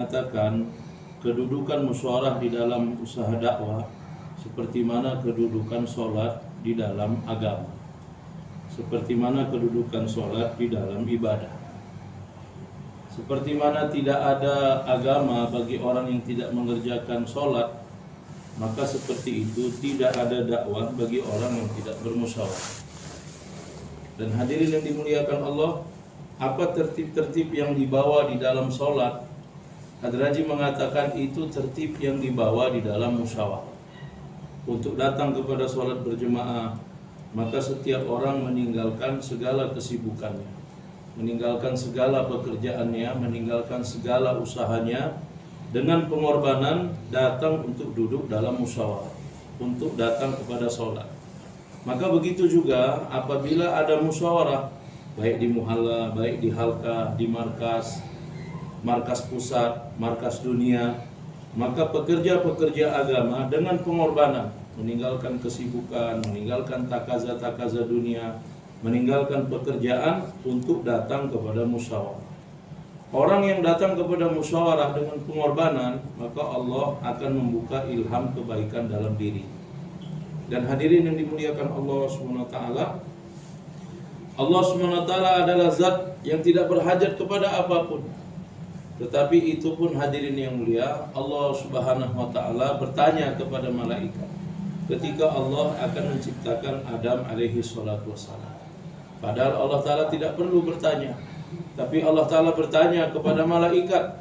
Mengatakan kedudukan musyawarah di dalam usaha dakwah seperti mana kedudukan sholat di dalam agama, seperti mana kedudukan sholat di dalam ibadah. Seperti mana tidak ada agama bagi orang yang tidak mengerjakan sholat, maka seperti itu tidak ada dakwah bagi orang yang tidak bermusyawarah. Dan hadirin yang dimuliakan Allah, apa tertib-tertib yang dibawa di dalam sholat? Hadraji mengatakan itu tertib yang dibawa di dalam musyawarah. Untuk datang kepada sholat berjemaah, maka setiap orang meninggalkan segala kesibukannya, meninggalkan segala pekerjaannya, meninggalkan segala usahanya, dengan pengorbanan datang untuk duduk dalam musyawarah, untuk datang kepada sholat. Maka begitu juga apabila ada musyawarah, baik di muhalla, baik di halqa, di markas pusat, markas dunia, maka pekerja-pekerja agama dengan pengorbanan meninggalkan kesibukan, meninggalkan takaza-takaza dunia, meninggalkan pekerjaan untuk datang kepada musyawarah. Orang yang datang kepada musyawarah dengan pengorbanan, maka Allah akan membuka ilham kebaikan dalam diri. Dan hadirin yang dimuliakan Allah SWT, Allah SWT adalah zat yang tidak berhajat kepada apapun. Tetapi itu pun hadirin yang mulia, Allah Subhanahu wa taala bertanya kepada malaikat ketika Allah akan menciptakan Adam alaihi salatu wassalam. Padahal Allah taala tidak perlu bertanya, tapi Allah taala bertanya kepada malaikat.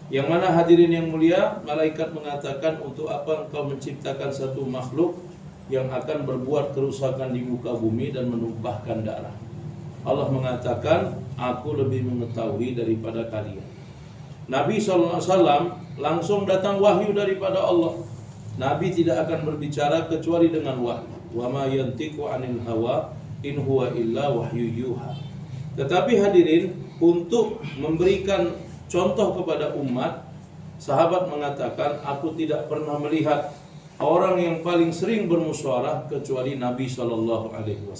Yang mana hadirin yang mulia, malaikat mengatakan, untuk apa engkau menciptakan satu makhluk yang akan berbuat kerusakan di muka bumi dan menumpahkan darah? Allah mengatakan, aku lebih mengetahui daripada kalian. Nabi SAW langsung datang wahyu daripada Allah. Nabi tidak akan berbicara kecuali dengan wahyu. Wa ma yantiqu 'anil hawa in huwa illa wahyu yuha. Tetapi hadirin, untuk memberikan contoh kepada umat, sahabat mengatakan, aku tidak pernah melihat orang yang paling sering bermusyawarah kecuali Nabi SAW.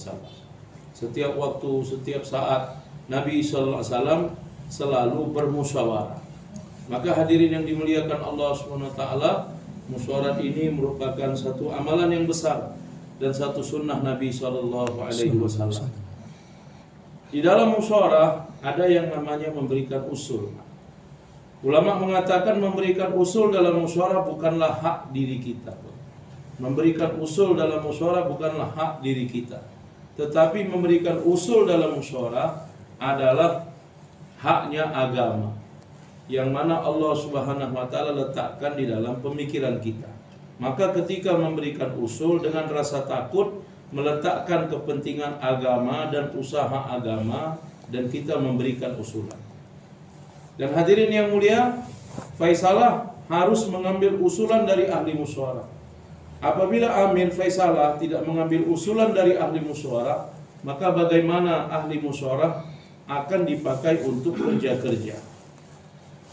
Setiap waktu, setiap saat Nabi SAW selalu bermusyawarah. Maka hadirin yang dimuliakan Allah SWT, musyawarah ini merupakan satu amalan yang besar dan satu sunnah Nabi SAW. Di dalam musyawarah ada yang namanya memberikan usul. Ulama mengatakan memberikan usul dalam musyawarah bukanlah hak diri kita. Memberikan usul dalam musyawarah bukanlah hak diri kita. Tetapi memberikan usul dalam musyawarah adalah haknya agama, yang mana Allah Subhanahu wa taala letakkan di dalam pemikiran kita. Maka ketika memberikan usul dengan rasa takut, meletakkan kepentingan agama dan usaha agama, dan kita memberikan usulan. Dan hadirin yang mulia, faisalah harus mengambil usulan dari ahli musyawarah. Apabila amir faisalah tidak mengambil usulan dari ahli musyawarah, maka bagaimana ahli musyawarah akan dipakai untuk kerja-kerja?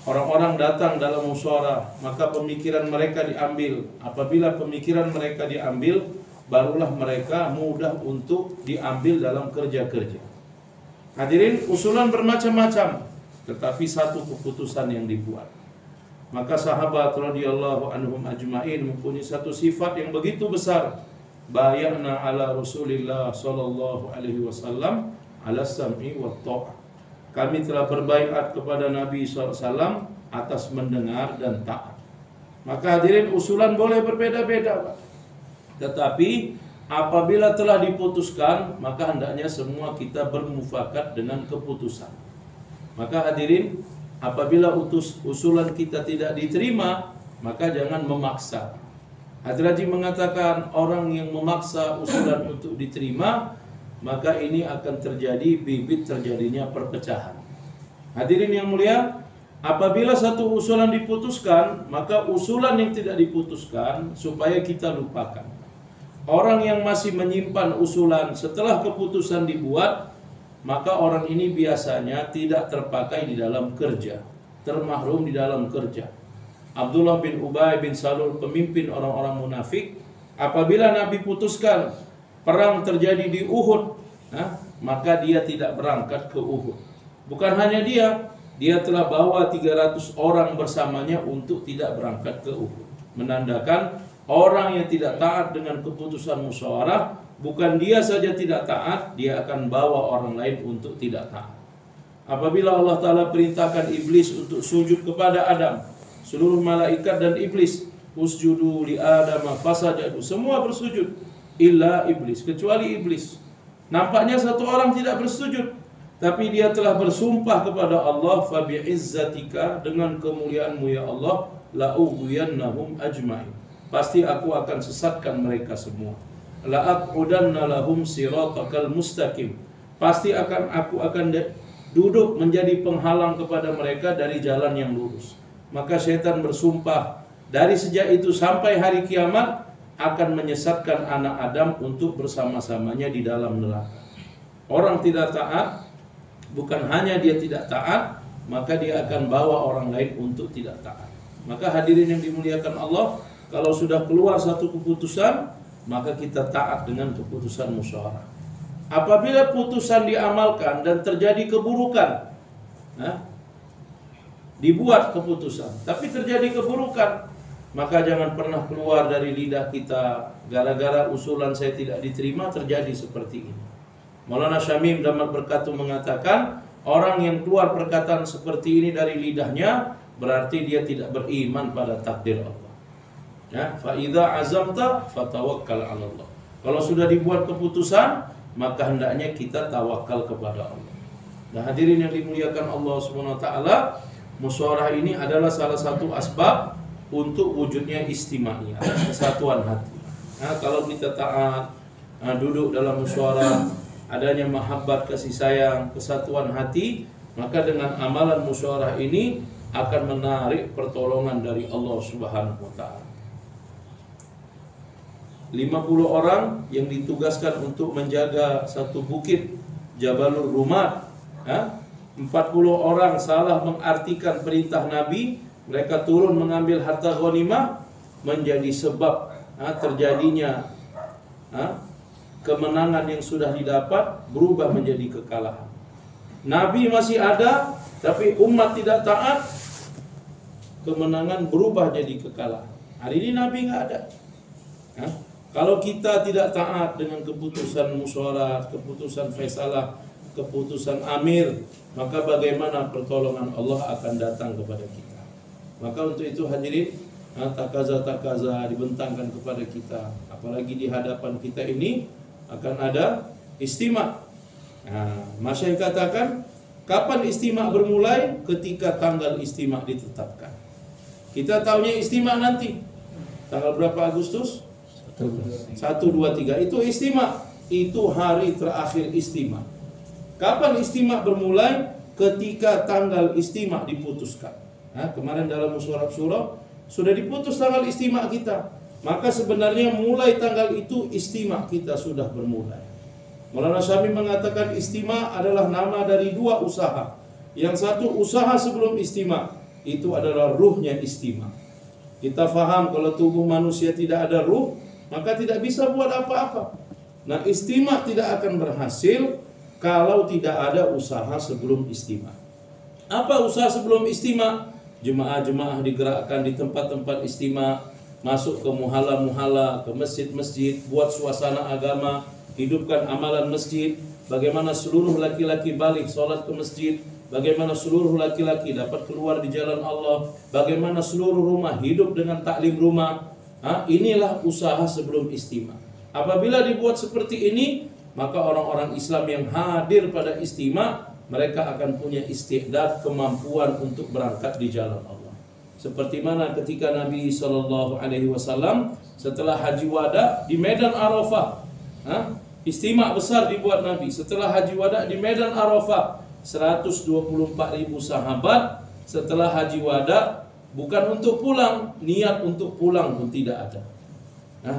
Orang-orang datang dalam musyawarah, maka pemikiran mereka diambil. Apabila pemikiran mereka diambil, barulah mereka mudah untuk diambil dalam kerja-kerja. Hadirin, usulan bermacam-macam, tetapi satu keputusan yang dibuat. Maka sahabat radhiyallahu anhum ajmain mempunyai satu sifat yang begitu besar. Bayana ala Rasulillah sallallahu alaihi wasallam ala sam'i wa ta'ah. Kami telah berbaiat kepada Nabi SAW atas mendengar dan taat. Maka hadirin, usulan boleh berbeda-beda, Pak. Tetapi apabila telah diputuskan, maka hendaknya semua kita bermufakat dengan keputusan. Maka hadirin, apabila usulan kita tidak diterima, maka jangan memaksa. Hadraji mengatakan, orang yang memaksa usulan untuk diterima, maka ini akan terjadi bibit terjadinya perpecahan. Hadirin yang mulia, apabila satu usulan diputuskan, maka usulan yang tidak diputuskan supaya kita lupakan. Orang yang masih menyimpan usulan setelah keputusan dibuat, maka orang ini biasanya tidak terpakai di dalam kerja, termahrum di dalam kerja. Abdullah bin Ubay bin Salul, pemimpin orang-orang munafik, apabila Nabi putuskan perang terjadi di Uhud, maka dia tidak berangkat ke Uhud. Bukan hanya dia, dia telah bawa 300 orang bersamanya untuk tidak berangkat ke Uhud. Menandakan orang yang tidak taat dengan keputusan musyawarah, bukan dia saja tidak taat, dia akan bawa orang lain untuk tidak taat. Apabila Allah Ta'ala perintahkan iblis untuk sujud kepada Adam, seluruh malaikat dan iblis, usjudu li Adam fasajadu, semua bersujud, illa iblis, kecuali iblis. Nampaknya satu orang tidak bersujud, tapi dia telah bersumpah kepada Allah, fa bi'izzatika, dengan kemuliaanmu ya Allah, la ughwiyannahum ajma'in, pasti aku akan sesatkan mereka semua. La aqudanna lahum siratakal mustaqim, pasti aku akan duduk menjadi penghalang kepada mereka dari jalan yang lurus. Maka syaitan bersumpah dari sejak itu sampai hari kiamat akan menyesatkan anak Adam untuk bersama-samanya di dalam neraka. Orang tidak taat, bukan hanya dia tidak taat, maka dia akan bawa orang lain untuk tidak taat. Maka hadirin yang dimuliakan Allah, kalau sudah keluar satu keputusan, maka kita taat dengan keputusan musyawarah. Apabila putusan diamalkan dan terjadi keburukan, dibuat keputusan, tapi terjadi keburukan, maka jangan pernah keluar dari lidah kita, gara-gara usulan saya tidak diterima, terjadi seperti ini. Maulana Syamim Damat Berkatu mengatakan, orang yang keluar perkataan seperti ini dari lidahnya, berarti dia tidak beriman pada takdir Allah. Ya, fa idza azamta fatawakkal 'ala Allah. Kalau sudah dibuat keputusan, maka hendaknya kita tawakal kepada Allah. Nah, hadirin yang dimuliakan Allah Subhanahu wa taala, musyawarah ini adalah salah satu asbab untuk wujudnya istimaiyah, kesatuan hati. Nah, kalau kita taat, duduk dalam musyawarah, adanya mahabbat, kasih sayang, kesatuan hati, maka dengan amalan musyawarah ini akan menarik pertolongan dari Allah Subhanahu wa taala. 50 orang yang ditugaskan untuk menjaga satu bukit Jabalur Rumat, 40 orang salah mengartikan perintah Nabi, mereka turun mengambil harta ghanimah, menjadi sebab terjadinya kemenangan yang sudah didapat berubah menjadi kekalahan. Nabi masih ada, tapi umat tidak taat, kemenangan berubah jadi kekalahan. Hari ini Nabi nggak ada. Kalau kita tidak taat dengan keputusan musyawarah, keputusan faisalah, keputusan amir, maka bagaimana pertolongan Allah akan datang kepada kita. Maka untuk itu hadirin, takaza-takaza dibentangkan kepada kita. Apalagi di hadapan kita ini akan ada istima'. Masyayikh katakan, kapan istima' bermulai? Ketika tanggal istima' ditetapkan. Kita tahunya istima' nanti tanggal berapa Agustus? 1, 2, 3. Itu istima'. Itu hari terakhir istima'. Kapan istima' bermulai? Ketika tanggal istima' diputuskan. Kemarin dalam musyawarah syura sudah diputus tanggal istima' kita. Maka sebenarnya mulai tanggal itu istima' kita sudah bermulai. Maulana Syamim mengatakan istima' adalah nama dari 2 usaha. Yang satu usaha sebelum istima', itu adalah ruhnya istima'. Kita faham kalau tubuh manusia tidak ada ruh, maka tidak bisa buat apa-apa. Nah, istima' tidak akan berhasil kalau tidak ada usaha sebelum istima'. Apa usaha sebelum istima'? Jemaah-jemaah digerakkan di tempat-tempat istima', masuk ke muhala-muhala, ke masjid-masjid, buat suasana agama, hidupkan amalan masjid, bagaimana seluruh laki-laki balik sholat ke masjid, bagaimana seluruh laki-laki dapat keluar di jalan Allah, bagaimana seluruh rumah hidup dengan taklim rumah. Inilah usaha sebelum istima'. Apabila dibuat seperti ini, maka orang-orang Islam yang hadir pada istima', mereka akan punya istiqdad, kemampuan untuk berangkat di jalan Allah. Seperti mana ketika Nabi SAW setelah haji wada di Medan Arafah, istima' besar dibuat Nabi. Setelah haji wada di Medan Arafah, 124.000 sahabat setelah haji wada, bukan untuk pulang, niat untuk pulang pun tidak ada.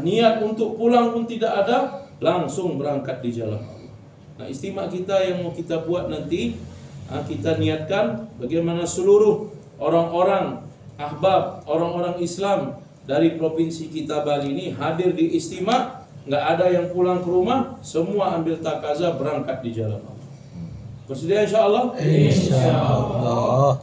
Niat untuk pulang pun tidak ada, langsung berangkat di jalan Allah. Nah, istima' kita yang mau kita buat nanti, kita niatkan bagaimana seluruh orang-orang ahbab, orang-orang Islam dari provinsi kita Bali ini hadir di istima', nggak ada yang pulang ke rumah, semua ambil takaza berangkat di jalan Allah. Bersedia insyaallah? Insyaallah.